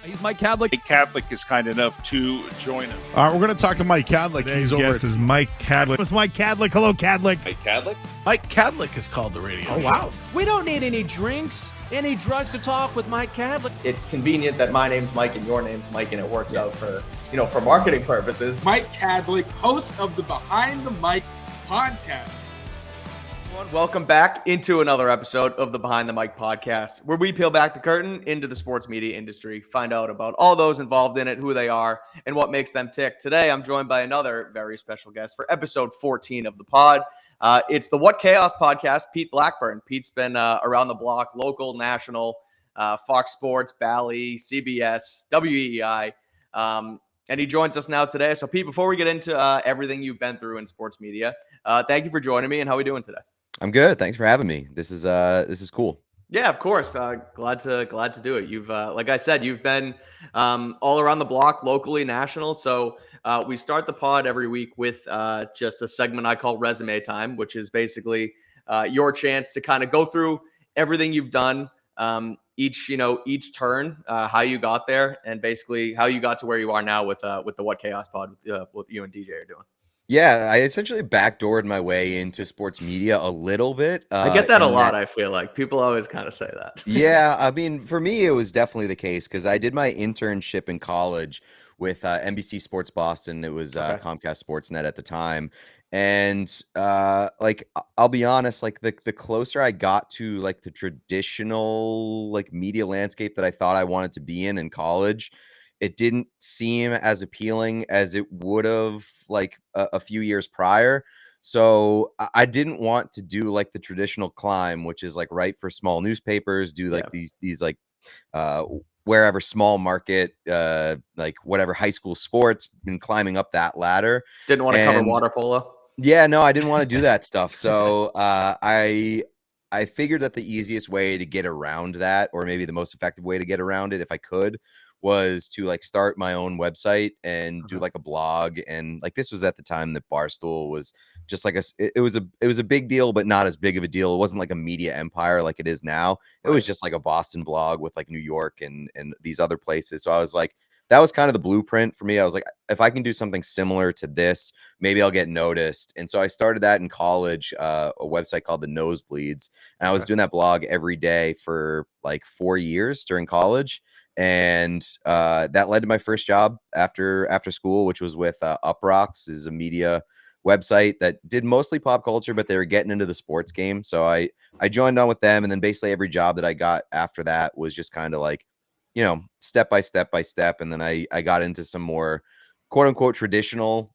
He's Mike Kadlick. Mike Kadlick is kind enough to join us. All right, we're going to talk to Mike Kadlick. Today's He's over guest at is Mike Kadlick. It's Mike Kadlick. Hello, Kadlick. Mike Kadlick? Mike Kadlick is called the radio. Oh, wow. We don't need any drinks, any drugs to talk with Mike Kadlick. It's convenient that my name's Mike and your name's Mike, and it works out for, for marketing purposes. Mike Kadlick, host of the Behind the Mic podcast. Welcome back into another episode of the Behind the Mic podcast, where we peel back the curtain into the sports media industry, find out about all those involved in it, who they are, and what makes them tick. Today, I'm joined by another very special guest for episode 14 of the pod. It's the What Chaos podcast, Pete Blackburn. Pete's been around the block, local, national, Fox Sports, Bally, CBS, WEEI, and he joins us now today. So, Pete, before we get into everything you've been through in sports media, thank you for joining me, and how are we doing today? I'm good. Thanks for having me. This is cool. Yeah, of course. Glad to do it. You've, like I said, you've been all around the block, locally, national. So we start the pod every week with just a segment I call Resume Time, which is basically your chance to kind of go through everything you've done, each turn, how you got there, and basically how you got to where you are now with the What Chaos pod, what you and DJ are doing. Yeah, I essentially backdoored my way into sports media a little bit. I get that a lot. I feel like people always kind of say that. Yeah, I mean, for me, it was definitely the case because I did my internship in college with NBC Sports Boston. It was Comcast Sportsnet at the time. And like, I'll be honest, like the closer I got to like the traditional like media landscape that I thought I wanted to be in college, it didn't seem as appealing as it would have like a few years prior. So I didn't want to do like the traditional climb, which is like write for small newspapers, do like these like wherever small market, like whatever high school sports, and climbing up that ladder. Didn't want to cover water polo. Yeah, no, I didn't want to do that stuff. So I figured that the easiest way to get around that, or maybe the most effective way to get around it, if I could, was to like start my own website and do like a blog. And like, this was at the time that Barstool was just like it was a big deal, but not as big of a deal. It wasn't like a media empire like it is now. It was just like a Boston blog with like New York and these other places. So I was like, that was kind of the blueprint for me. I was like, if I can do something similar to this, maybe I'll get noticed. And so I started that in college, a website called The Nosebleeds. And I was doing that blog every day for like 4 years during college. And that led to my first job after school, which was with Uprocks, is a media website that did mostly pop culture, but they were getting into the sports game. So I joined on with them. And then basically every job that I got after that was just kind of like, step by step by step. And then I got into some more quote unquote traditional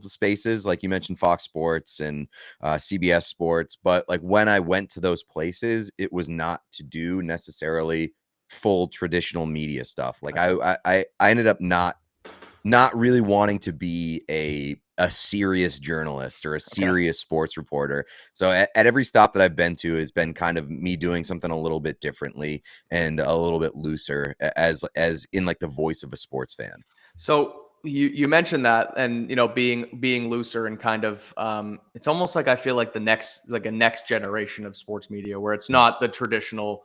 spaces. Like you mentioned, Fox Sports and CBS Sports. But like when I went to those places, it was not to do necessarily full traditional media stuff. Like I ended up not really wanting to be a serious journalist or a serious sports reporter. So at every stop that I've been to has been kind of me doing something a little bit differently and a little bit looser as in like the voice of a sports fan. So you mentioned that, and being looser and kind of it's almost like I feel like a next generation of sports media where it's not the traditional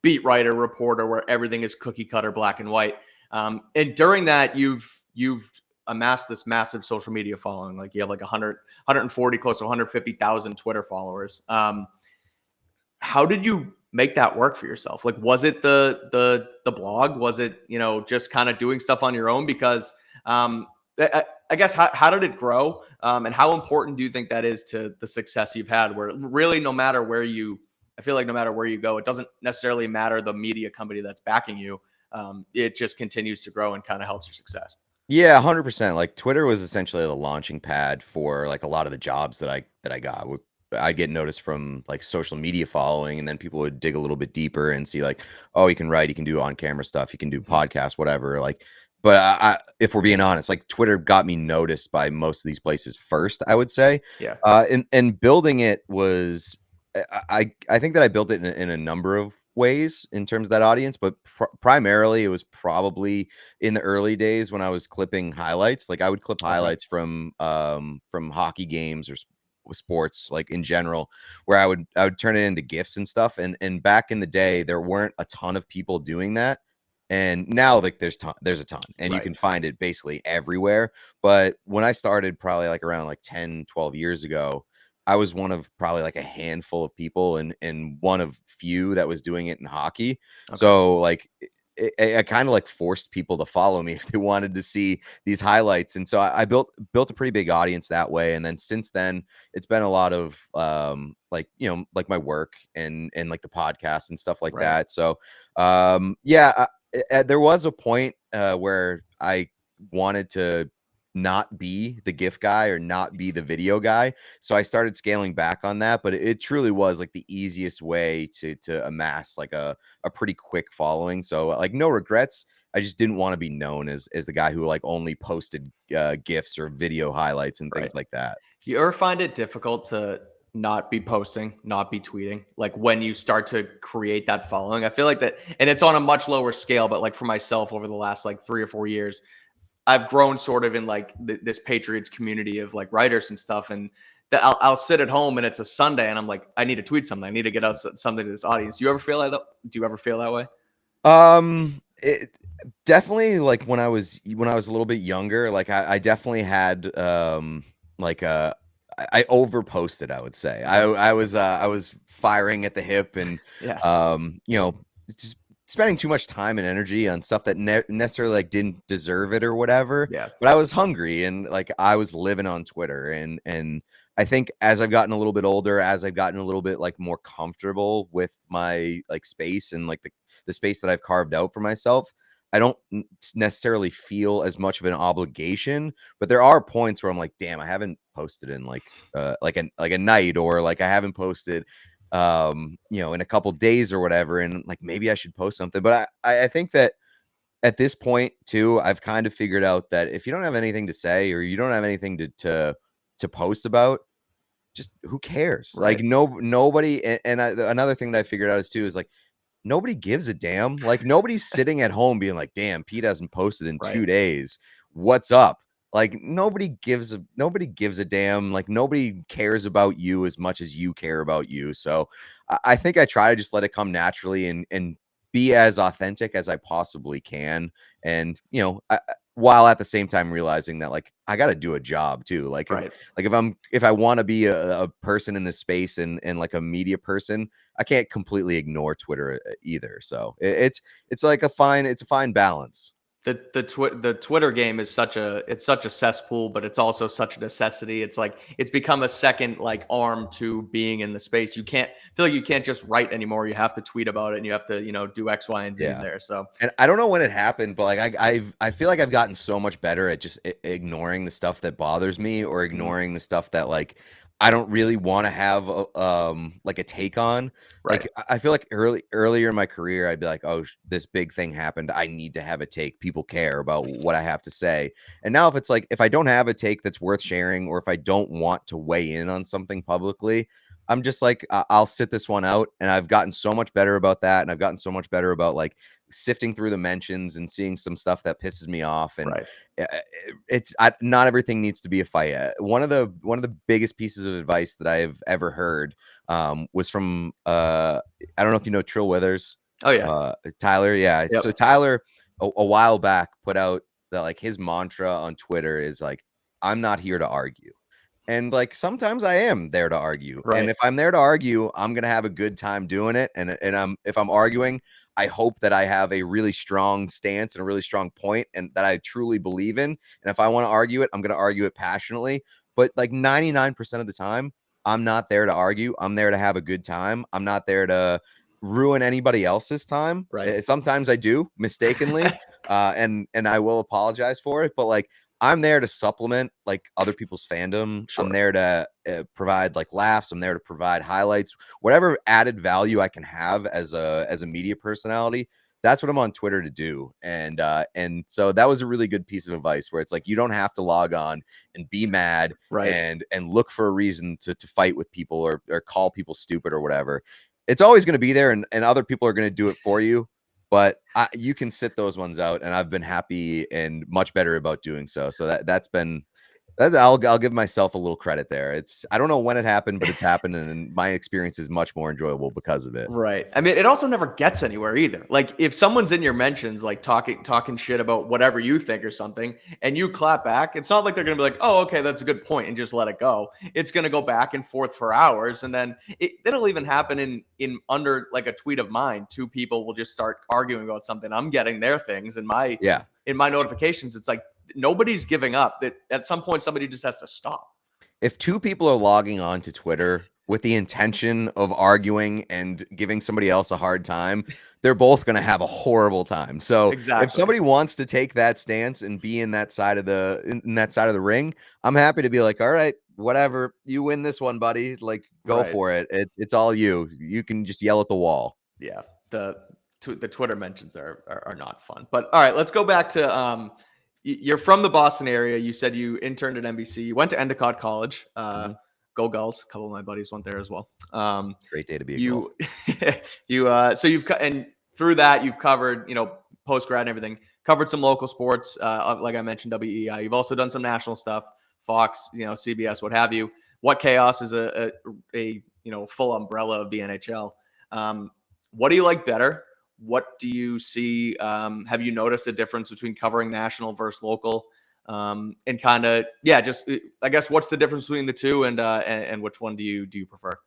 beat writer reporter where everything is cookie cutter black and white. And during that, you've amassed this massive social media following. Like you have like 140, close to 150,000 Twitter followers. How did you make that work for yourself? Like, was it the blog? Was it, just kind of doing stuff on your own? Because I guess how did it grow? And how important do you think that is to the success you've had, where really I feel like no matter where you go, it doesn't necessarily matter the media company that's backing you. It just continues to grow and kind of helps your success. Yeah, 100%. Like Twitter was essentially the launching pad for like a lot of the jobs that I got. I'd get noticed from like social media following, and then people would dig a little bit deeper and see like, oh, you can write, you can do on-camera stuff, you can do podcasts, whatever. Like, but if we're being honest, like Twitter got me noticed by most of these places first, I would say. Yeah. And building it was, I think that I built it in a number of ways in terms of that audience, but primarily it was probably in the early days when I was clipping highlights. Like I would clip highlights from hockey games or sports, like in general, where I would turn it into GIFs and stuff. And back in the day, there weren't a ton of people doing that. And now like there's a ton and you Right. can find it basically everywhere. But when I started probably like around like 10, 12 years ago, I was one of probably like a handful of people and one of few that was doing it in hockey. Okay. So like I kind of like forced people to follow me if they wanted to see these highlights. And so I built a pretty big audience that way. And then since then it's been a lot of like, you know, like my work and like the podcast and stuff like Right. that. So yeah, there was a point where I wanted to not be the GIF guy or not be the video guy. So I started scaling back on that, but it truly was like the easiest way to amass like a pretty quick following. So like no regrets. I just didn't want to be known as the guy who like only posted GIFs or video highlights and things Right. like that. Do you ever find it difficult to not be posting, not be tweeting? Like when you start to create that following, I feel like that, and it's on a much lower scale, but like for myself over the last like 3 or 4 years, I've grown sort of in like this Patriots community of like writers and stuff. And I'll sit at home and it's a Sunday and I'm like, I need to tweet something. I need to get out something to this audience. Do you ever feel like that? Do you ever feel that way? It definitely like when I was a little bit younger, like I definitely had like I over posted, I would say. I was firing at the hip and Yeah. you know, just spending too much time and energy on stuff that necessarily like didn't deserve it or whatever. Yeah. But I was hungry and like I was living on Twitter and I think as I've gotten a little bit older, as I've gotten a little bit like more comfortable with my like space and like the space that I've carved out for myself, I don't necessarily feel as much of an obligation, but there are points where I'm like, damn, I haven't posted in like a night, or like I haven't posted you know, in a couple days or whatever, and like maybe I should post something. But I think that at this point too, I've kind of figured out that if you don't have anything to say or you don't have anything to post about, just who cares? Right. Like nobody. And another thing that I figured out is too is like nobody gives a damn. Like nobody's sitting at home being like, damn, Pete hasn't posted in 2 days. What's up? Like nobody gives a damn. Like nobody cares about you as much as you care about you. So I think I try to just let it come naturally and be as authentic as I possibly can. And you know, while at the same time realizing that like I got to do a job too. Like Right. if I want to be a person in this space and like a media person, I can't completely ignore Twitter either. So it's like a fine balance. The Twitter game is such a cesspool, but it's also such a necessity. It's like it's become a second like arm to being in the space. You can't feel like you can't just write anymore. You have to tweet about it and you have to, do X, Y, and Z in there. So And I don't know when it happened, but like I feel like I've gotten so much better at just ignoring the stuff that bothers me or ignoring the stuff that like I don't really want to have like a take on. Right. Like I feel like earlier in my career I'd be like, oh, this big thing happened, I need to have a take. People care about what I have to say. And now if it's like if I don't have a take that's worth sharing, or if I don't want to weigh in on something publicly, I'm just like I'll sit this one out. And I've gotten so much better about that, and I've gotten so much better about like sifting through the mentions and seeing some stuff that pisses me off. And Right. not everything needs to be a fight. One of the biggest pieces of advice that I've ever heard was from I don't know if you know Trill Withers. Oh yeah. Tyler. Yeah. Yep. So Tyler a while back put out that like his mantra on Twitter is like, I'm not here to argue. And like sometimes I am there to argue. Right. And if I'm there to argue, I'm gonna have a good time doing it. And if I'm arguing, I hope that I have a really strong stance and a really strong point and that I truly believe in. And if I want to argue it, I'm gonna argue it passionately. But like 99% of the time, I'm not there to argue. I'm there to have a good time. I'm not there to ruin anybody else's time. Right. Sometimes I do mistakenly, and I will apologize for it. But like I'm there to supplement like other people's fandom. Sure. I'm there to provide like laughs. I'm there to provide highlights, whatever added value I can have as a media personality. That's what I'm on Twitter to do. And so that was a really good piece of advice where it's like, you don't have to log on and be mad Right. and look for a reason to fight with people or call people stupid or whatever. It's always going to be there, and other people are going to do it for you. But you can sit those ones out, and I've been happy and much better about doing so. So that's been I'll give myself a little credit there. I don't know when it happened, but it's happened, and my experience is much more enjoyable because of it. Right. I mean, it also never gets anywhere either. Like if someone's in your mentions, like talking shit about whatever you think or something, and you clap back, it's not like they're gonna be like, "Oh, okay, that's a good point," and just let it go. It's gonna go back and forth for hours, and then it'll even happen in under like a tweet of mine. Two people will just start arguing about something. I'm getting their things in my Yeah. notifications. It's like nobody's giving up. That at some point somebody just has to stop. If two people are logging on to Twitter with the intention of arguing and giving somebody else a hard time, they're both going to have a horrible time. So Exactly. if somebody wants to take that stance and be in that side of the ring, I'm happy to be like, all right, whatever, you win this one, buddy. Like, go Right. for it. It's all you. You can just yell at the wall. Yeah, the Twitter mentions are not fun. But all right, let's go back to you're from the Boston area. You said you interned at NBC. You went to Endicott College. Go Gulls. A couple of my buddies went there as well. Great day to be a Gull. So and through that you've covered, post grad and everything. Covered some local sports, like I mentioned, WEI. You've also done some national stuff, Fox, CBS, what have you. What Chaos is a full umbrella of the NHL. What do you like better? What do you see? Have you noticed a difference between covering national versus local? And kind of, just I guess what's the difference between the two, and which one do you prefer?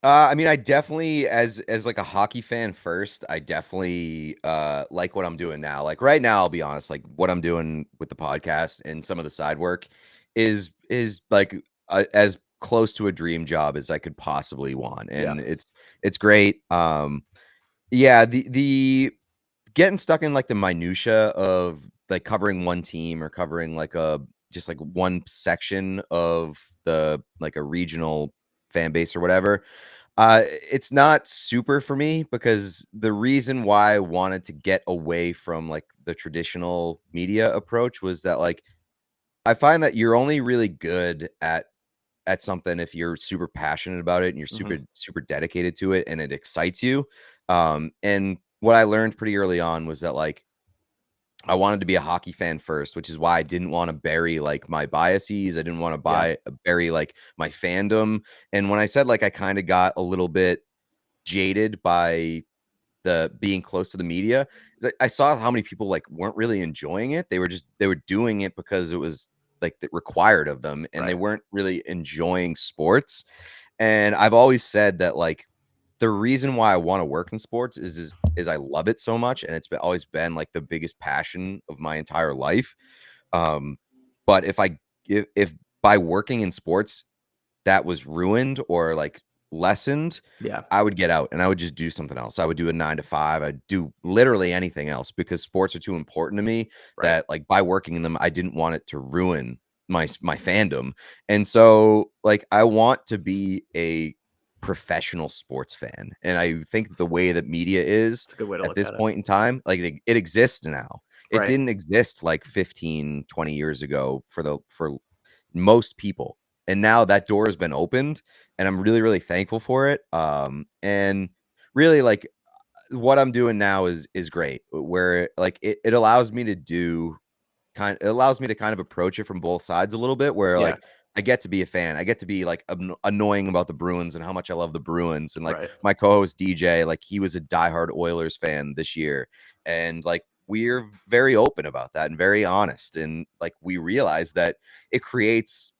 I mean, I definitely, as like a hockey fan first, I definitely like what I'm doing now. Like right now, I'll be honest, like what I'm doing with the podcast and some of the side work is like as close to a dream job as I could possibly want, and it's great. Yeah, the getting stuck in like the minutia of like covering one team or covering like just like one section of the like a regional fan base or whatever. It's not super for me because the reason why I wanted to get away from like the traditional media approach was that like I find that you're only really good at something if you're super passionate about it and you're super dedicated to it and it excites you. And what I learned pretty early on was that like I wanted to be a hockey fan first, which is why I didn't want to bury like my biases. I didn't want to bury like my fandom. And when I said like I kind of got a little bit jaded by the being close to the media, I saw how many people like weren't really enjoying it. They were doing it because it was like required of them, and they weren't really enjoying sports. And I've always said that like the reason why I want to work in sports is I love it so much, and it's always been like the biggest passion of my entire life. But if by working in sports that was ruined or like lessened, I would get out and I would just do something else. I would do a 9 to 5. I'd do literally anything else because sports are too important to me that like by working in them, I didn't want it to ruin my fandom. And so like, I want to be a professional sports fan. And I think the way that media is at this point in time, like it exists now. It didn't exist like 15, 20 years ago for most people. And now that door has been opened and I'm really, really thankful for it. And really like what I'm doing now is great, where like it allows me to kind of approach it from both sides a little bit, where like I get to be a fan. I get to be like annoying about the Bruins and how much I love the Bruins. And like my co-host DJ, like he was a diehard Oilers fan this year. And like we're very open about that and very honest. And like we realize that it creates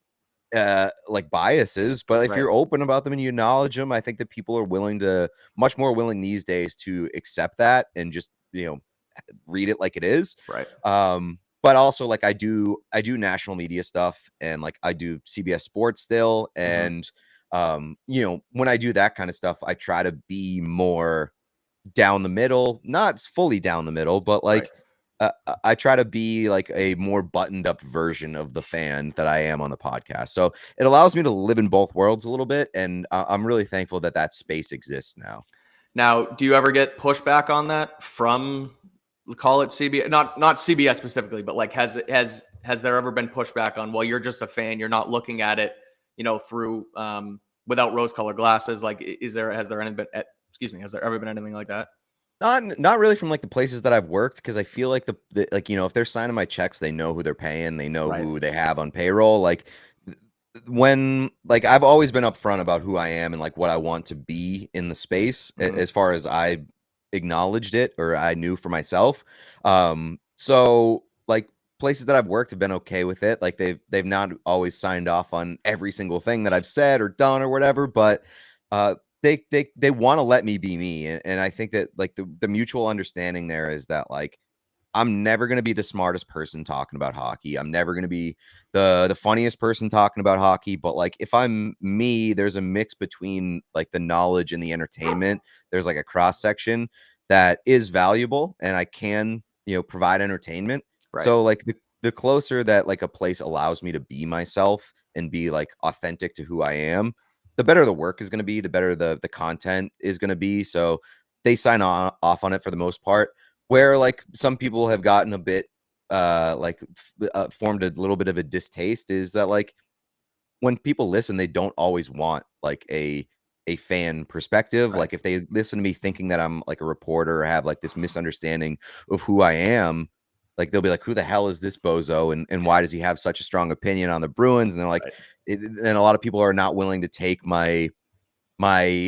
like biases, but if you're open about them and you acknowledge them, I think that people are much more willing these days to accept that and just read it like it is. But also like I do national media stuff and like I do CBS Sports still, and when I do that kind of stuff, I try to be more down the middle, not fully down the middle, but like I try to be like a more buttoned up version of the fan that I am on the podcast. So it allows me to live in both worlds a little bit. And I'm really thankful that that space exists now. Now, do you ever get pushback on that from, call it CBS, not CBS specifically, but like has there ever been pushback on, well, you're just a fan, you're not looking at it, through without rose colored glasses? Like, has there ever been anything like that? Not really from like the places that I've worked, because I feel like the like, if they're signing my checks, they know who they're paying, they know Right. who they have on payroll. Like when like I've always been upfront about who I am and like what I want to be in the space, as far as I acknowledged it or I knew for myself. So like places that I've worked have been okay with it. Like they've not always signed off on every single thing that I've said or done or whatever, but they want to let me be me. And I think that like the mutual understanding there is that like I'm never going to be the smartest person talking about hockey. I'm never going to be the funniest person talking about hockey, but like if I'm me, there's a mix between like the knowledge and the entertainment. There's like a cross section that is valuable, and I can, provide entertainment. Right. So like the closer that like a place allows me to be myself and be like authentic to who I am, the better the work is going to be, the better the content is going to be. So they sign off on it for the most part. Where like some people have gotten a bit formed a little bit of a distaste is that like when people listen, they don't always want like a fan perspective. Right. Like if they listen to me thinking that I'm like a reporter or have like this misunderstanding of who I am, like they'll be like, who the hell is this bozo, and why does he have such a strong opinion on the Bruins? And they're like, and a lot of people are not willing to take my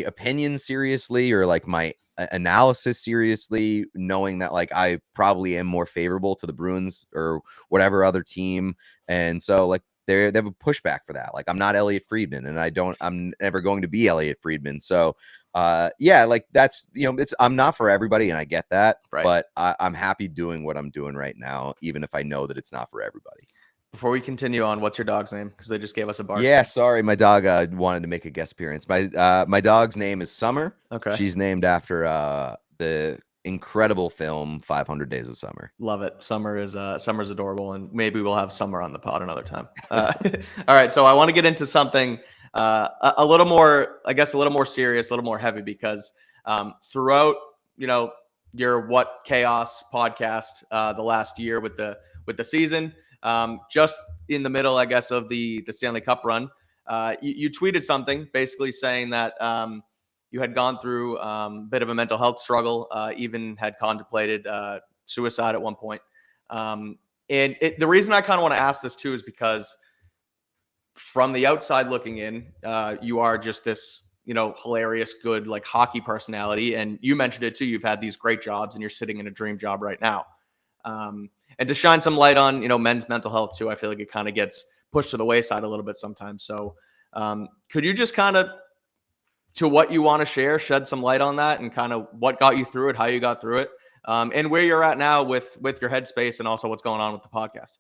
opinion seriously or like my analysis seriously, knowing that like I probably am more favorable to the Bruins or whatever other team. And so like they have a pushback for that. Like I'm not Elliot Friedman, and I'm never going to be Elliot Friedman. So yeah, like that's, I'm not for everybody, and I get that, Right. but I'm happy doing what I'm doing right now, even if I know that it's not for everybody. Before we continue on, what's your dog's name? Because they just gave us a bark. Yeah, sorry, my dog wanted to make a guest appearance. My dog's name is Summer. Okay. She's named after the incredible film 500 Days of Summer. Love it. Summer's adorable, and maybe we'll have Summer on the pod another time. All right, so I want to get into something a little more, I guess, a little more serious, a little more heavy, because throughout, your What Chaos podcast the last year with the season, just in the middle, I guess, of the Stanley Cup run, you tweeted something basically saying that you had gone through a bit of a mental health struggle, even had contemplated suicide at one point. And the reason I kind of want to ask this too is because from the outside looking in, you are just this, hilarious, good, like hockey personality. And you mentioned it too. You've had these great jobs and you're sitting in a dream job right now. And to shine some light on, men's mental health too, I feel like it kind of gets pushed to the wayside a little bit sometimes. So could you just kind of, to what you want to share, shed some light on that and kind of what got you through it, how you got through it, and where you're at now with your headspace and also what's going on with the podcast?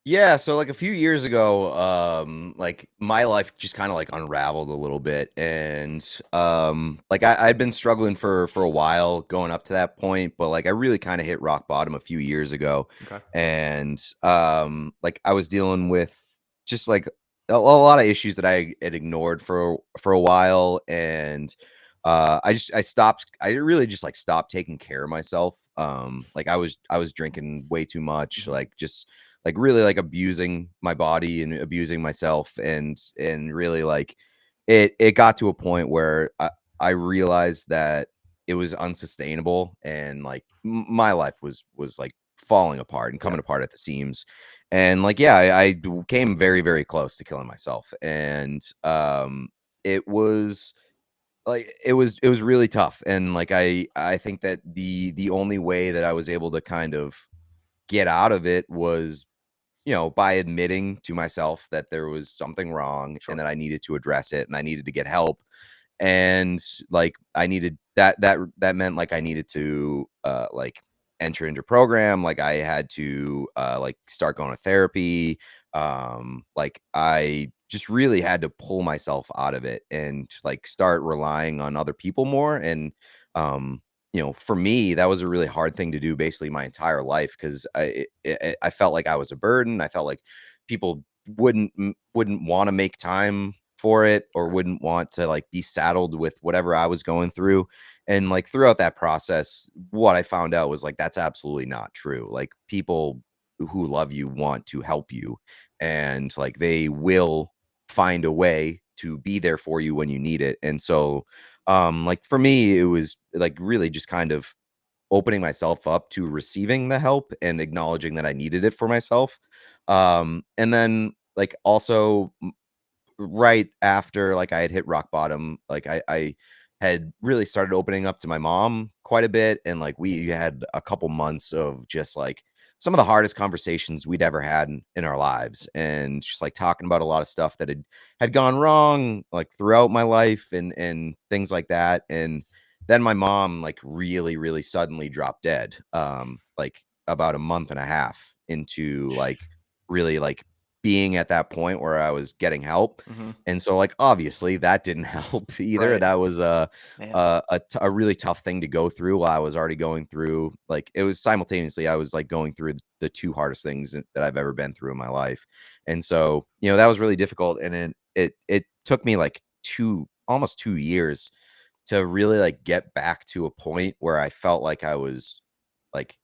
Yeah, so like a few years ago, like my life just kind of like unraveled a little bit, and like I'd been struggling for a while going up to that point, but like I really kind of hit rock bottom a few years ago. Okay. And like I was dealing with just like a lot of issues that I had ignored for a while, and I really just like stopped taking care of myself. Like I was drinking way too much, like just like really like abusing my body and abusing myself, and really like it got to a point where I realized that it was unsustainable, and like my life was like falling apart and coming apart at the seams. And like I came very, very close to killing myself, and it was like it was really tough. And like I think that the only way that I was able to kind of get out of it was, by admitting to myself that there was something wrong, and that I needed to address it, and I needed to get help. And like I needed that meant like I needed to like enter into program. Like I had to like start going to therapy. Like I just really had to pull myself out of it and like start relying on other people more. And for me, that was a really hard thing to do basically my entire life, because I felt like I was a burden. I felt like people wouldn't want to make time for it, or wouldn't want to like be saddled with whatever I was going through. And like throughout that process, what I found out was like that's absolutely not true. Like people who love you want to help you, and like they will find a way to be there for you when you need it. And so like for me, it was like really just kind of opening myself up to receiving the help and acknowledging that I needed it for myself. And then like also right after like I had hit rock bottom, like I had really started opening up to my mom quite a bit, and like we had a couple months of just like some of the hardest conversations we'd ever had in our lives, and just like talking about a lot of stuff that had gone wrong like throughout my life and things like that. And then my mom like really suddenly dropped dead, like about a month and a half into like really like being at that point where I was getting help. Mhm. And so like obviously that didn't help either. Right. That was Man. a really tough thing to go through while I was already going through, like it was simultaneously I was like going through the two hardest things that I've ever been through in my life. And so, you know, that was really difficult, and it took me like almost 2 years to really like get back to a point where I felt like I was like,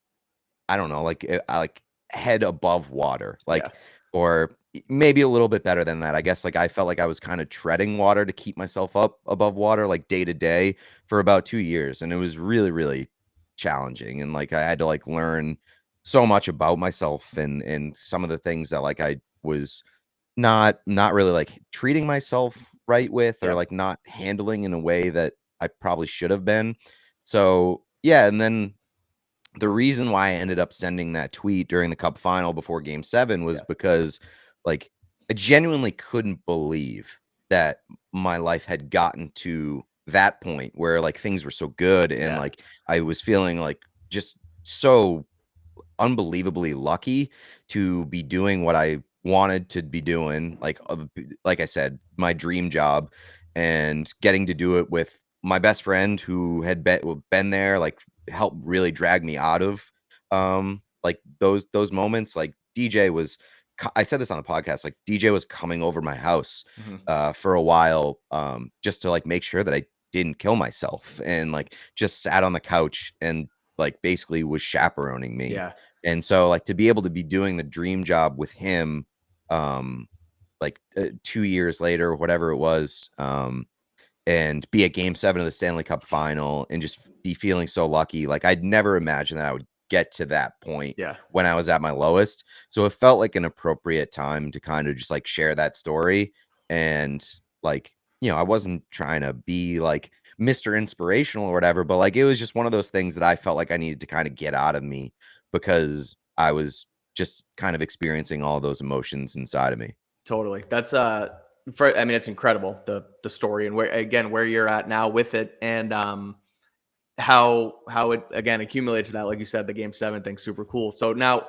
I don't know, like I like head above water, Yeah. like, or maybe a little bit better than that. I guess like I felt like I was kind of treading water to keep myself up above water, like day to day for about 2 years. And it was really challenging. And like I had to like learn so much about myself and some of the things that like I was not really like treating myself right with, or Yep. like not handling in a way that I probably should have been. So yeah, and then the reason why I ended up sending that tweet during the cup final before game 7 was Yeah. because like I genuinely couldn't believe that my life had gotten to that point where like things were so good, and Yeah. like I was feeling like just so unbelievably lucky to be doing what I wanted to be doing. Like I said, my dream job, and getting to do it with my best friend who had been there, like helped really drag me out of like those moments. Like DJ was, I said this on the podcast, like DJ was coming over my house Mhm. for a while, just to like make sure that I didn't kill myself, and like just sat on the couch and like basically was chaperoning me. Yeah. And so like to be able to be doing the dream job with him, um, like 2 years later, or whatever it was, and be at game 7 of the Stanley Cup final and just be feeling so lucky. Like I'd never imagined that I would get to that point Yeah. when I was at my lowest. So it felt like an appropriate time to kind of just like share that story. And like, you know, I wasn't trying to be like Mr. Inspirational or whatever, but like it was just one of those things that I felt like I needed to kind of get out of me, because I was just kind of experiencing all those emotions inside of me. Totally. That's I mean, it's incredible, the story, and where you're at now with it, and how it again accumulates to that, like you said, the game 7 thing, super cool. So now,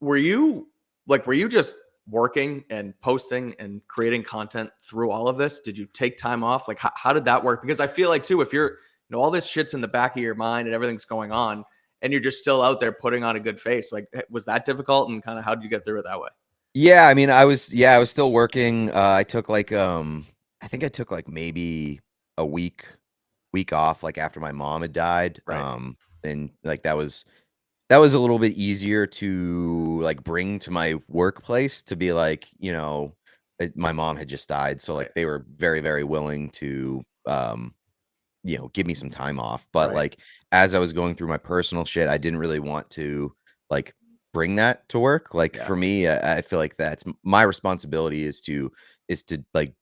were you were you just working and posting and creating content through all of this? Did you take time off? Like how did that work? Because I feel like too, if you're, all this shit's in the back of your mind and everything's going on, and you're just still out there putting on a good face, like was that difficult, and kind of how did you get through it that way? Yeah, I mean, I was still working. I took like I think I took like maybe a week off like after my mom had died. Right. And like that was a little bit easier to like bring to my workplace, to be like, you know, my mom had just died, so like Right. they were very willing to you know, give me some time off. But Right. like as I was going through my personal shit, I didn't really want to like bring that to work. Like Yeah. for me, I feel like that's my responsibility, is to like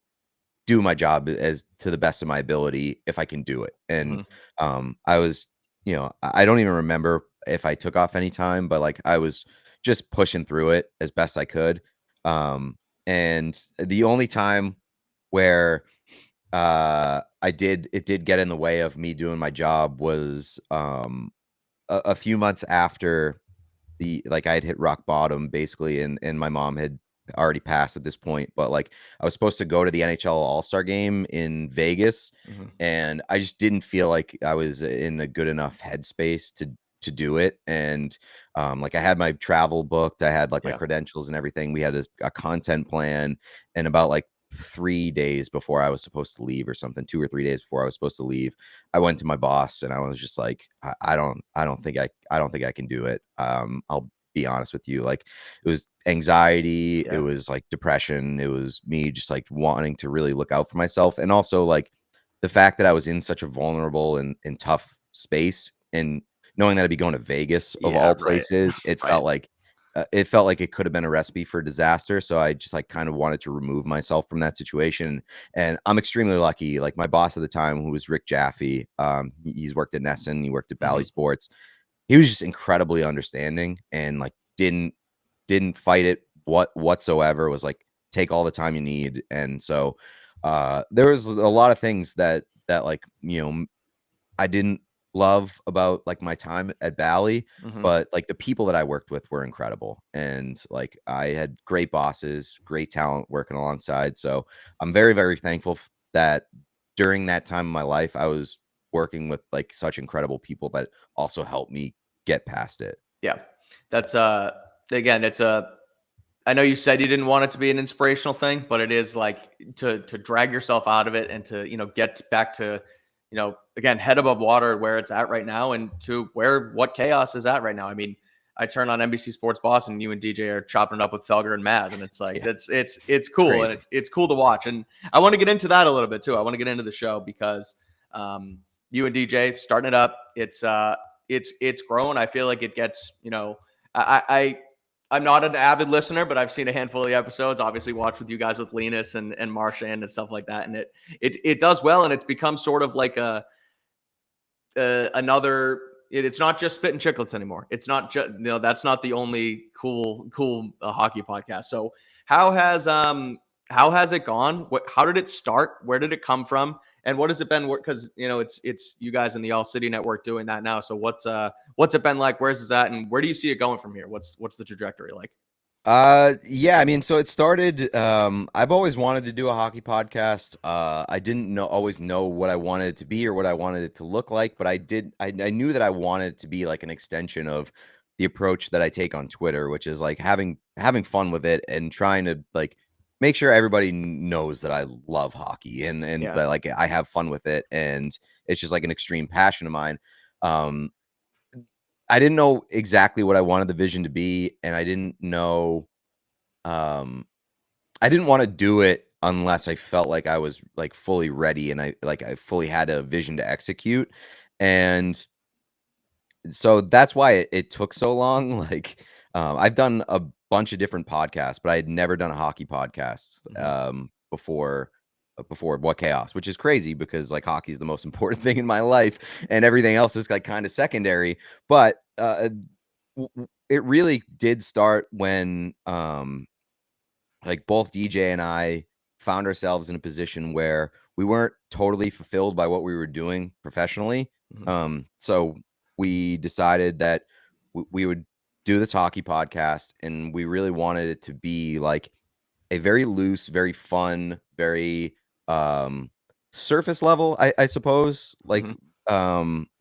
do my job as to the best of my ability if I can do it. And Mhm. I was, you know, I don't even remember if I took off any time, but like I was just pushing through it as best I could. And the only time where it did get in the way of me doing my job was a few months after the like I had hit rock bottom basically, and my mom had already passed at this point. But like I was supposed to go to the NHL All-Star game in Vegas, Mhm. and I just didn't feel like I was in a good enough headspace to do it. And like I had my travel booked, I had like my Yeah. credentials and everything. We had a content plan, and about like 3 days before I was supposed to leave, or something, 2 or 3 days before I was supposed to leave, I went to my boss and I was just like, I don't think I can do it. I'll be honest with you. Like it was anxiety, it Yeah. was like depression, it was me just like wanting to really look out for myself. And also like the fact that I was in such a vulnerable and tough space, and knowing that I'd be going to Vegas of Yeah, all right. places, it Right. felt like it could have been a recipe for disaster. So I just like kind of wanted to remove myself from that situation. And I'm extremely lucky. Like my boss at the time, who was Rick Jaffe, he's worked at Nesson, he worked at Bally Sports. He was just incredibly understanding and like didn't fight it whatsoever. Was like, take all the time you need. And so there was a lot of things that like, I didn't love about like my time at Bally, but like the people that I worked with were incredible. And like I had great bosses, great talent working alongside. So I'm very, very thankful that during that time of my life, I was working with like such incredible people that also helped me get past it. Yeah. That's again, it's I know you said you didn't want it to be an inspirational thing, but it is like to drag yourself out of it and to, get back to, again, head above water where it's at right now and to what chaos is at right now. I mean, I turn on NBC Sports Boston and you and DJ are chopping it up with Felger and Maz, and it's like it's cool. Crazy. And it's cool to watch. And I want to get into that a little bit too. I want to get into the show because you and DJ starting it up. It's grown. I feel like it gets, I'm not an avid listener, but I've seen a handful of the episodes. Obviously, watched with you guys with Linus and Marchand and stuff like that, and it does well, and it's become sort of like another. It's not just Spit and Chicklets anymore. It's not just that's not the only cool hockey podcast. So how has it gone? How did it start? Where did it come from? And what has it been? Because it's you guys in the All City Network doing that now. So what's it been like? Where's it at? And where do you see it going from here? What's the trajectory like? Yeah, I mean, so it started, I've always wanted to do a hockey podcast. I didn't always know what I wanted it to be or what I wanted it to look like, but I knew that I wanted it to be like an extension of the approach that I take on Twitter, which is like having fun with it and trying to like make sure everybody knows that I love hockey and that like I have fun with it. And it's just like an extreme passion of mine. I didn't know exactly what I wanted the vision to be, and I didn't know I didn't want to do it unless I felt like I was like fully ready and I fully had a vision to execute. And so that's why it took so long. Like I've done a bunch of different podcasts, but I had never done a hockey podcast before What Chaos, which is crazy because like hockey is the most important thing in my life and everything else is like kind of secondary. But it really did start when like both DJ and I found ourselves in a position where we weren't totally fulfilled by what we were doing professionally. So we decided that we would do this hockey podcast, and we really wanted it to be like a very loose, very fun, very surface level, I suppose, like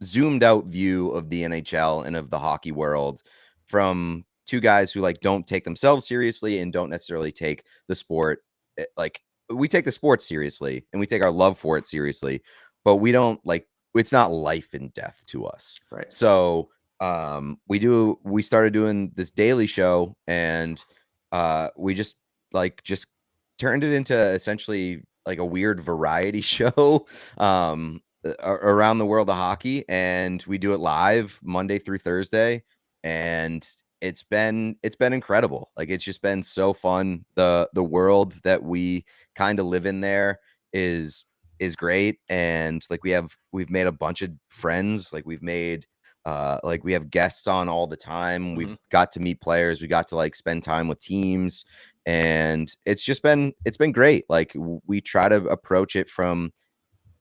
zoomed out view of the NHL and of the hockey world from two guys who like don't take themselves seriously and don't necessarily take the sport like we take the sport seriously and we take our love for it seriously, but we don't like it's not life and death to us. Right. So we started doing this daily show, and we just turned it into essentially like a weird variety show around the world of hockey, and we do it live Monday through Thursday, and it's been incredible. Like it's just been so fun. The world that we kind of live in there is great, and like we've made a bunch of friends. Like we've made like we have guests on all the time. We've got to meet players. We got to like spend time with teams, and it's been great. Like we try to approach it from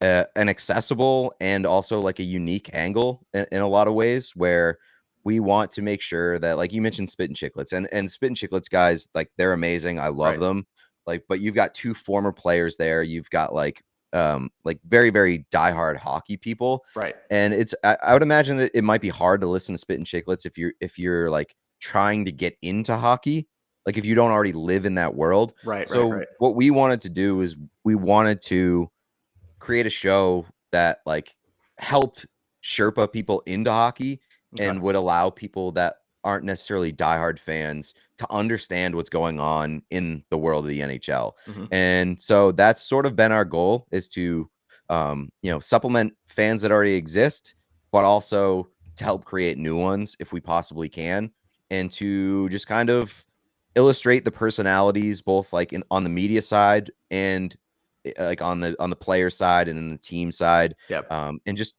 an accessible and also like a unique angle in a lot of ways, where we want to make sure that, like you mentioned, Spit and Chicklets and Spit and Chicklets guys, like they're amazing. I love them. Like, but you've got two former players there. You've got like very, very diehard hockey people. Right. And I would imagine that it might be hard to listen to Spit and Chicklets if you're like trying to get into hockey, like if you don't already live in that world. Right. So what we wanted to do is we wanted to create a show that like helped Sherpa people into hockey and would allow people that aren't necessarily diehard fans to understand what's going on in the world of the NHL. And so that's sort of been our goal, is to supplement fans that already exist, but also to help create new ones if we possibly can, and to just kind of illustrate the personalities, both like on the media side and like on the player side and in the team side. Yep. And just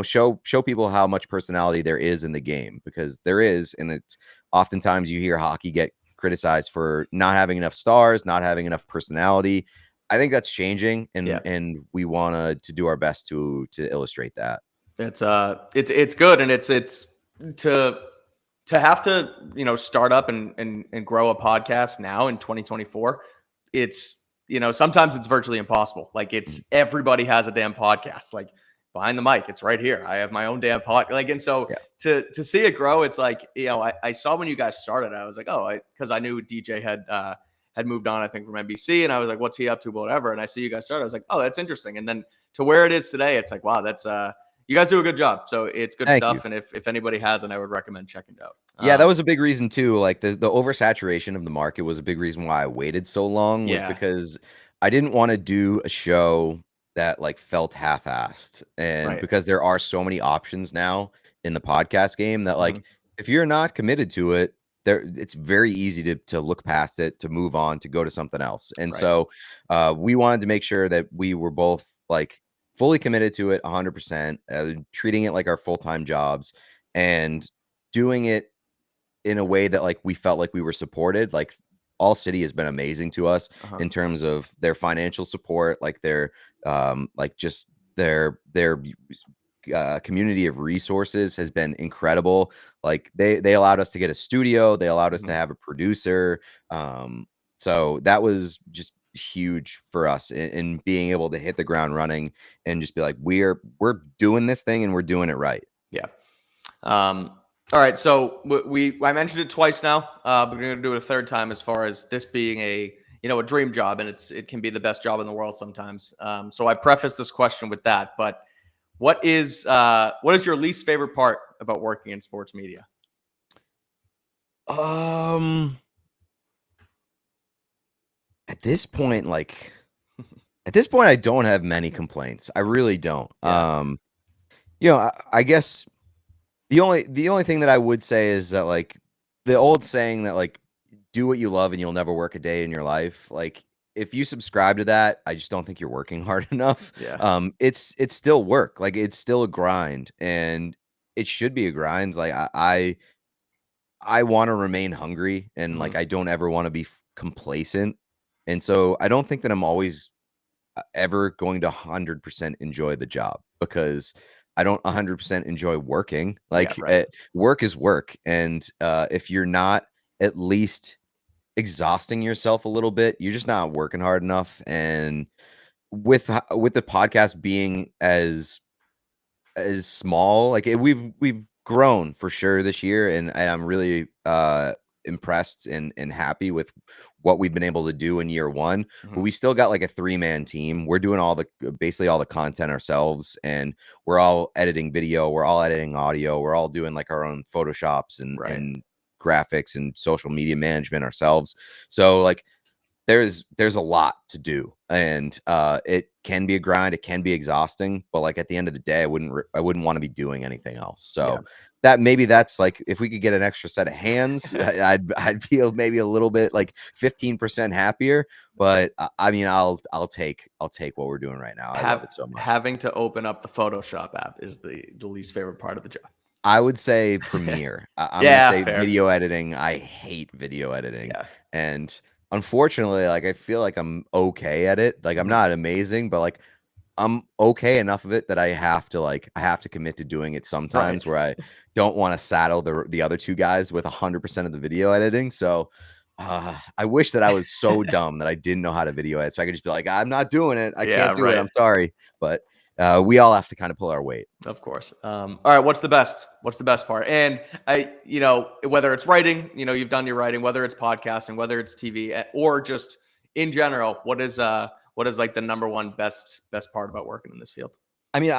show people how much personality there is in the game, because there is. And it's oftentimes you hear hockey get criticized for not having enough stars, not having enough personality. I think that's changing, and we want to do our best to illustrate that. It's good, and it's to have to start up and grow a podcast now in 2024. It's sometimes it's virtually impossible. Like, it's everybody has a damn podcast. Like, behind the mic, it's right here. I have my own damn pod. Like, and so to see it grow, it's like, I saw when you guys started, I was like, because I knew DJ had moved on, I think, from NBC, and I was like, what's he up to, whatever. And I see you guys started, I was like, oh, that's interesting. And then to where it is today, it's like, wow, that's you guys do a good job. So it's good stuff. And if anybody hasn't, I would recommend checking it out. Yeah, that was a big reason too. Like the oversaturation of the market was a big reason why I waited so long, was because I didn't want to do a show that like felt half-assed. And because there are so many options now in the podcast game that like if you're not committed to it, it's very easy to look past it, to move on, to go to something else. And so we wanted to make sure that we were both like fully committed to it 100%, treating it like our full-time jobs, and doing it in a way that like we felt like we were supported. Like, All City has been amazing to us in terms of their financial support, like their like just their community of resources has been incredible. Like they allowed us to get a studio, they allowed us to have a producer. So that was just huge for us in being able to hit the ground running and just be like, we're doing this thing and we're doing it right. Yeah. All right. So I mentioned it twice now, but we're going to do it a third time, as far as this being a dream job, and it can be the best job in the world sometimes. So I preface this question with that, but what is your least favorite part about working in sports media? At this point, I don't have many complaints. I really don't. I guess the only thing that I would say is that, like, the old saying that, like, do what you love and you'll never work a day in your life. Like, if you subscribe to that, I just don't think you're working hard enough. Yeah. It's still work. Like, it's still a grind, and it should be a grind. Like, I want to remain hungry, and like, I don't ever want to be complacent. And so I don't think that I'm always ever going to 100% enjoy the job, because I don't 100% enjoy working. Like, work is work. And if you're not at least exhausting yourself a little bit, you're just not working hard enough. And with the podcast being as small, like we've grown for sure this year, and I'm really impressed and happy with what we've been able to do in year one. But we still got like a 3-man team. We're doing basically all the content ourselves, and we're all editing video, we're all editing audio, we're all doing like our own photoshops and graphics and social media management ourselves. So like there's a lot to do, and it can be a grind, it can be exhausting, but like at the end of the day, I wouldn't want to be doing anything else. So that's like, if we could get an extra set of hands, I'd feel maybe a little bit like 15% happier. But I mean, I'll take what we're doing right now. I love it so much. Having to open up the Photoshop app is the least favorite part of the job. I would say Premiere. I'm gonna say video editing. I hate video editing, and unfortunately, like, I feel like I'm okay at it. Like, I'm not amazing, but like, I'm okay enough of it that I have to commit to doing it sometimes, where I don't want to saddle the other two guys with 100% of the video editing. So I wish that I was so dumb that I didn't know how to video edit, so I could just be like, I'm not doing it. I can't do it. I'm sorry. But we all have to kind of pull our weight. Of course. All right. What's the best part? And whether it's writing, you've done your writing, whether it's podcasting, whether it's TV, or just in general, what is like the number one best part about working in this field? I mean,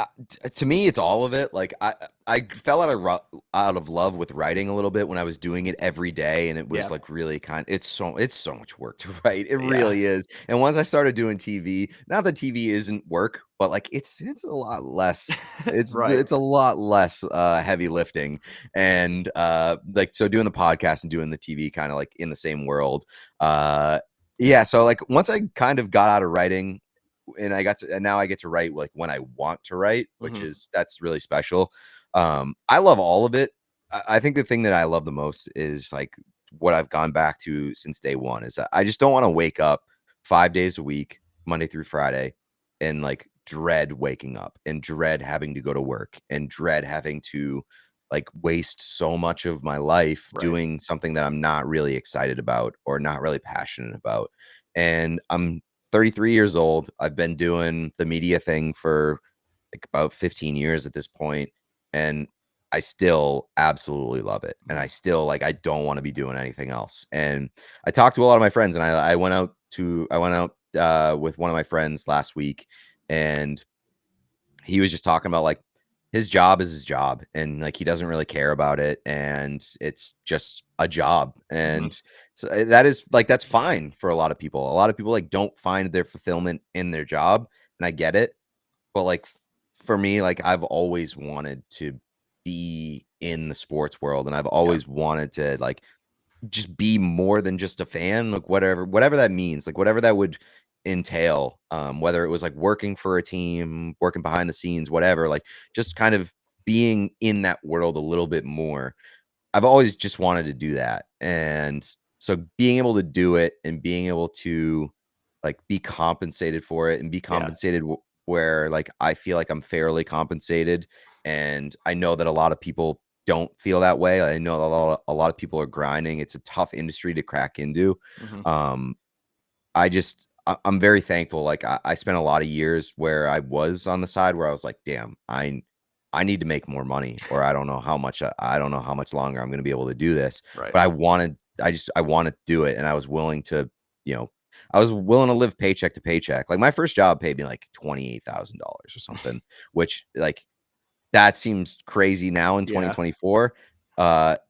to me, it's all of it. Like, I fell out of love with writing a little bit when I was doing it every day, and it was like really it's so much work to write. It really is. And once I started doing TV, not that TV isn't work, but like it's a lot less. It's Right. it's a lot less heavy lifting, and like so doing the podcast and doing the TV kind of like in the same world. Yeah, so like once I kind of got out of writing, and now I get to write like when I want to write, which is that's really special. I love all of it. I think the thing that I love the most is like what I've gone back to since day one is that I just don't want to wake up 5 days a week, Monday through Friday, and like dread waking up and dread having to go to work and dread having to like waste so much of my life Right. doing something that I'm not really excited about or not really passionate about. And I'm 33 years old. I've been doing the media thing for like about 15 years at this point, and I still absolutely love it. And I still like I don't want to be doing anything else. And I talked to a lot of my friends, and I went out with one of my friends last week, and he was just talking about like his job is his job, and like he doesn't really care about it, and it's just a job. And so that is like that's fine for a lot of people. A lot of people like don't find their fulfillment in their job, and I get it. But like for me, like I've always wanted to be in the sports world, and I've always wanted to like just be more than just a fan, like whatever that means, like whatever that would entail, whether it was like working for a team, working behind the scenes, whatever, like just kind of being in that world a little bit more. I've always just wanted to do that. And so being able to do it and being able to like be compensated for it and be compensated where like I feel like I'm fairly compensated, and I know that a lot of people don't feel that way. I know a lot of people are grinding. It's a tough industry to crack into. Um, I'm very thankful. Like I spent a lot of years where I was on the side where I was like, damn, I need to make more money, or I don't know how much longer I'm going to be able to do this. Right. But I wanted to do it, and I was willing to, I was willing to live paycheck to paycheck. Like my first job paid me like $28,000 or something, which like that seems crazy now in 2024.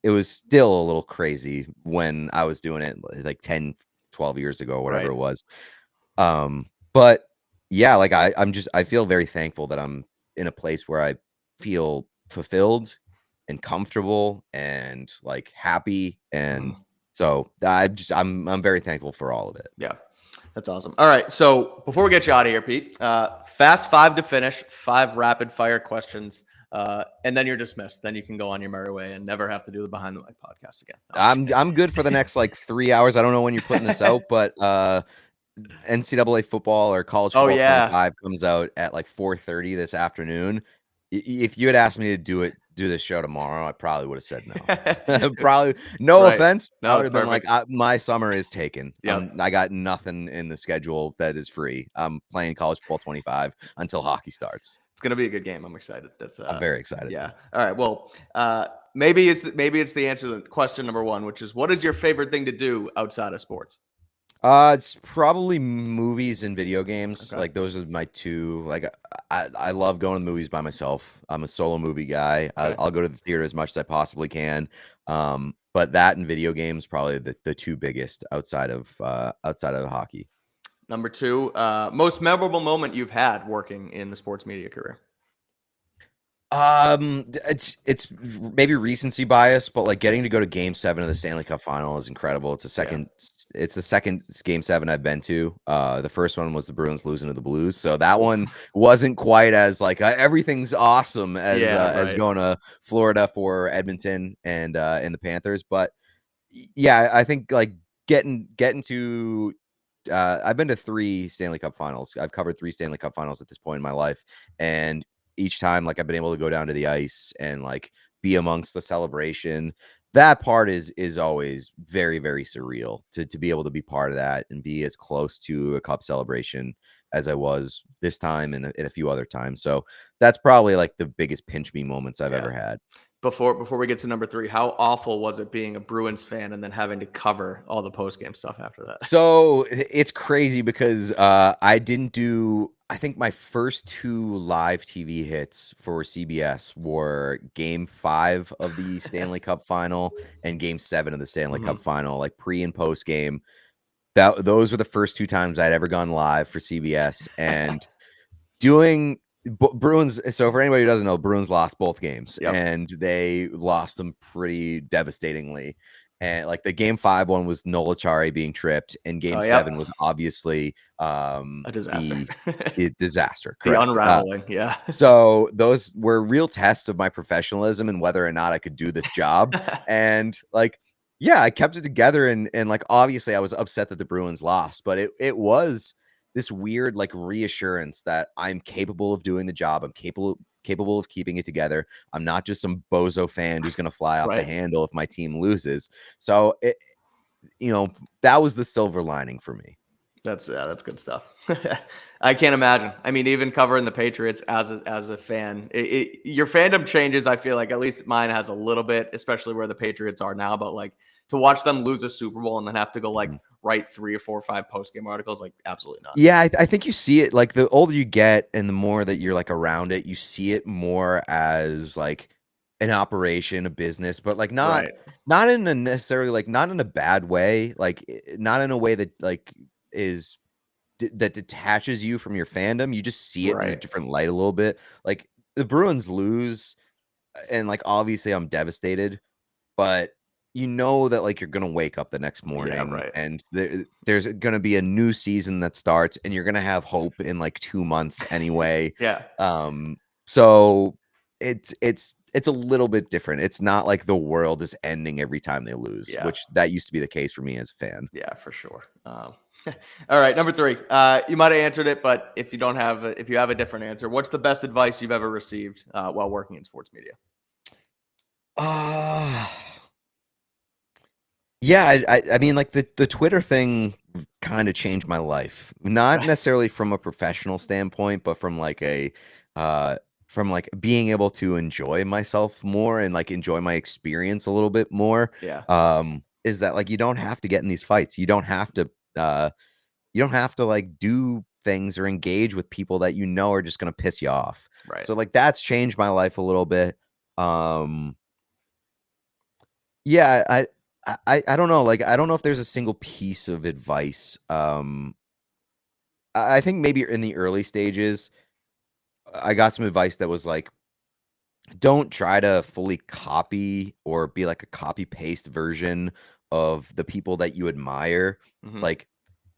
It was still a little crazy when I was doing it like 10, 12 years ago, whatever it was. But yeah, like I feel very thankful that I'm in a place where I feel fulfilled and comfortable and like happy. And so I'm very thankful for all of it. Yeah. That's awesome. All right. So before we get you out of here, Pete, fast 5 to finish, 5 rapid fire questions. And then you're dismissed. Then you can go on your merry way and never have to do the Behind the Mic podcast again. I'm good for the next like 3 hours. I don't know when you're putting this out, but NCAA football or college football 25 comes out at like 4:30 this afternoon. If you had asked me to do this show tomorrow, I probably would have said no. Probably no offense. No, I would have been like, my summer is taken. Yeah. I got nothing in the schedule that is free. I'm playing college football 25 until hockey starts. It's gonna be a good game. I'm excited. I'm very excited. Yeah. All right. Well, maybe it's the answer to question number 1, which is, what is your favorite thing to do outside of sports? It's probably movies and video games. Okay. Like those are my two. Like I love going to the movies by myself. I'm a solo movie guy. Okay. I'll go to the theater as much as I possibly can. But that and video games probably the two biggest outside of hockey. Number 2, most memorable moment you've had working in the sports media career. It's maybe recency bias, but like getting to go to Game 7 of the Stanley Cup Final is incredible. It's the second Game 7 I've been to. The first one was the Bruins losing to the Blues, so that one wasn't quite as like everything's awesome as going to Florida for Edmonton and the Panthers. But yeah, I think like getting to I've been to 3 Stanley Cup Finals. I've covered 3 Stanley Cup Finals at this point in my life, and each time like I've been able to go down to the ice and like be amongst the celebration. That part is always very, very surreal to be able to be part of that and be as close to a cup celebration as I was this time and a few other times. So that's probably like the biggest pinch me moments I've ever had. Before we get to number 3, how awful was it being a Bruins fan and then having to cover all the post-game stuff after that? So it's crazy because I didn't do, I think my first 2 live TV hits for CBS were Game 5 of the Stanley Cup Final and Game 7 of the Stanley Cup Final, like pre and post game. Those were the first 2 times I'd ever gone live for CBS, and doing Bruins. So for anybody who doesn't know, Bruins lost both games, Yep. and they lost them pretty devastatingly. And like the game 5 one was Nolachari being tripped, and game 7 was obviously a disaster. the disaster. The Correct. unraveling. Yeah. So those were real tests of my professionalism and whether or not I could do this job. And like, yeah, I kept it together, and like obviously I was upset that the Bruins lost, but it was this weird like reassurance that I'm capable of doing the job. I'm capable of keeping it together. I'm not just some bozo fan who's going to fly off the handle if my team loses. So that was the silver lining for me. That's good stuff. I can't imagine. I mean, even covering the Patriots as a fan, your fandom changes. I feel like at least mine has a little bit, especially where the Patriots are now. But like to watch them lose a Super Bowl and then have to go like write 3 or 4 or 5 post game articles, like absolutely not. Yeah, I think you see it like the older you get and the more that you're like around it, you see it more as like an operation, a business, but like not in a necessarily like not in a bad way, like not in a way that like that detaches you from your fandom. You just see it in a different light a little bit. Like the Bruins lose, and like obviously I'm devastated, but you know that like you're gonna wake up the next morning, and there's gonna be a new season that starts, and you're gonna have hope in like 2 months anyway. So it's a little bit different. It's not like the world is ending every time they lose, which that used to be the case for me as a fan. Yeah, for sure. All right, number 3. You might have answered it, but if you have a different answer, what's the best advice you've ever received while working in sports media? Yeah, I mean, like the Twitter thing kind of changed my life. Not necessarily from a professional standpoint, but from like from like being able to enjoy myself more and like enjoy my experience a little bit more. Is that like you don't have to get in these fights. You don't have to like do things or engage with people that you know are just gonna piss you off. So like that's changed my life a little bit. Yeah, I don't know. Like, I don't know if there's a single piece of advice. I think maybe in the early stages, I got some advice that was like, don't try to fully copy or be like a copy paste version of the people that you admire. Like,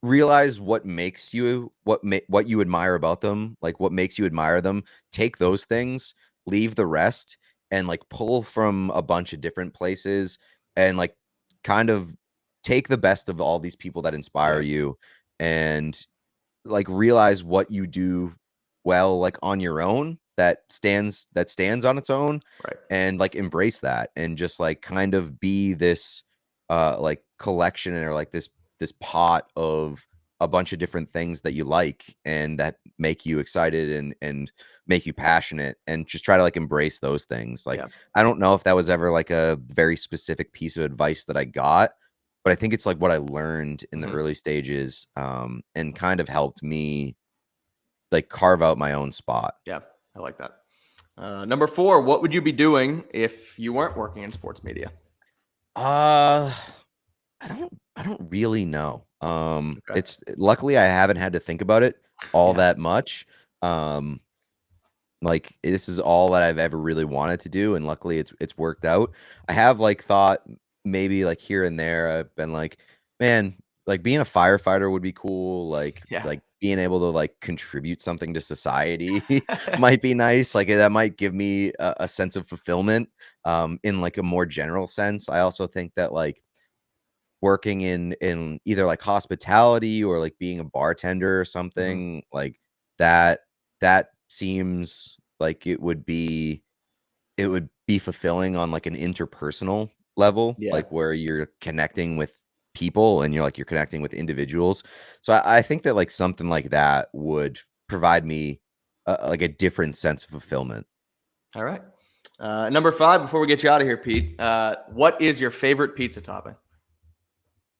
realize what makes you what you admire about them, like what makes you admire them. Take those things, leave the rest, and like pull from a bunch of different places, and like kind of take the best of all these people that inspire you, and like realize what you do well like on your own that stands on its own, and like embrace that, and just like kind of be this like collection or like this pot of a bunch of different things that you like and that make you excited and make you passionate, and just try to like embrace those things. Like, I don't know if that was ever like a very specific piece of advice that I got, but I think it's like what I learned in the early stages, and kind of helped me like carve out my own spot. Yeah, I like that. Number 4, what would you be doing if you weren't working in sports media? I don't really know. It's luckily I haven't had to think about it all that much. Like this is all that I've ever really wanted to do, and luckily it's worked out. I have like thought maybe like here and there I've been like, man, like being a firefighter would be cool. Like being able to like contribute something to society might be nice. Like that might give me a sense of fulfillment in like a more general sense. I also think that like working in either like hospitality or like being a bartender or something like that seems like it would be fulfilling on like an interpersonal level, like where you're connecting with people and you're connecting with individuals. So I think that like something like that would provide me like a different sense of fulfillment. All right. Number 5, before we get you out of here, Pete, what is your favorite pizza topping?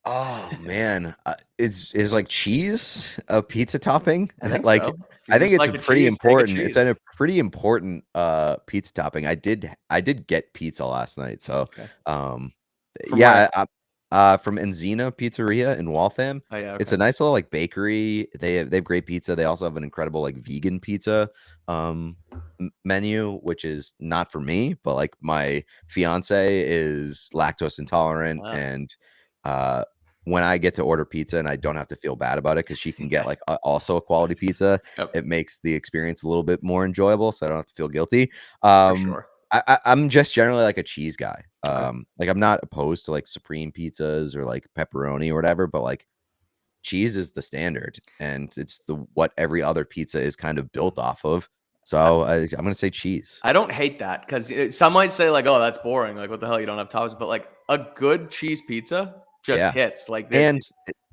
Oh man, is like cheese a pizza topping? I think like so. I think it's like a the pretty cheese, take a important. It's cheese. a pretty important pizza topping. I did get pizza last night, so From yeah, where? From Enzina Pizzeria in Waltham. Oh yeah, It's a okay. nice little like bakery. They have great pizza. They also have an incredible like vegan pizza menu, which is not for me, but like my fiance is lactose intolerant, Wow. and when I get to order pizza and I don't have to feel bad about it because she can get like also a quality pizza, Yep. it makes the experience a little bit more enjoyable, so I don't have to feel guilty. For sure. I'm just generally like a cheese guy. Okay. Like I'm not opposed to like supreme pizzas or like pepperoni or whatever, but like cheese is the standard, and it's the what every other pizza is kind of built off of. So I'm gonna say cheese. I don't hate that because some might say like, "Oh, that's boring. Like, what the hell? You don't have toppings." But like a good cheese pizza just Yeah. hits. Like, And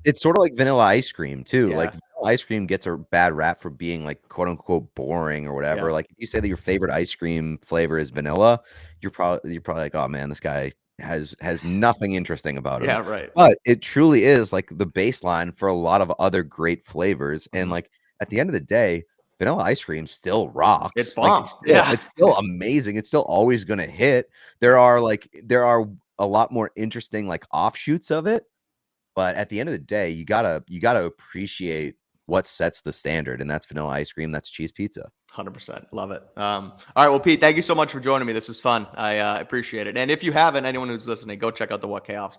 it's sort of like vanilla ice cream too. Yeah. Like vanilla ice cream gets a bad rap for being like quote unquote boring or whatever. Yeah. Like if you say that your favorite ice cream flavor is vanilla, you're probably like, oh man, this guy has nothing interesting about him. Yeah, right. But it truly is like the baseline for a lot of other great flavors. And Mhm. like at the end of the day, vanilla ice cream still rocks. It's Like bomb. it's still amazing. It's still always gonna hit. There are a lot more interesting like offshoots of it. But at the end of the day, you gotta appreciate what sets the standard, and that's vanilla ice cream, that's cheese pizza. 100%. Love it. All right. Well, Pete, thank you so much for joining me. This was fun. I appreciate it. And if you haven't, anyone who's listening, go check out the What Chaos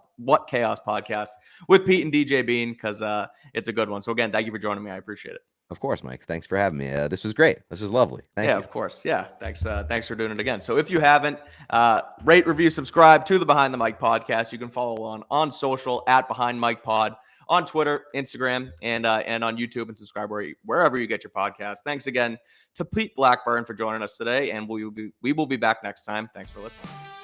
podcast with Pete and DJ Bean because it's a good one. So again, thank you for joining me. I appreciate it. Of course, Mike. Thanks for having me. This was great. This was lovely. Thank Yeah, you. of course. Yeah. Thanks. Thanks for doing it again. So if you haven't, rate, review, subscribe to the Behind the Mic podcast. You can follow along on social at Behind Mic Pod on Twitter, Instagram, and on YouTube, and subscribe wherever you get your podcast. Thanks again to Pete Blackburn for joining us today, and we will be back next time. Thanks for listening.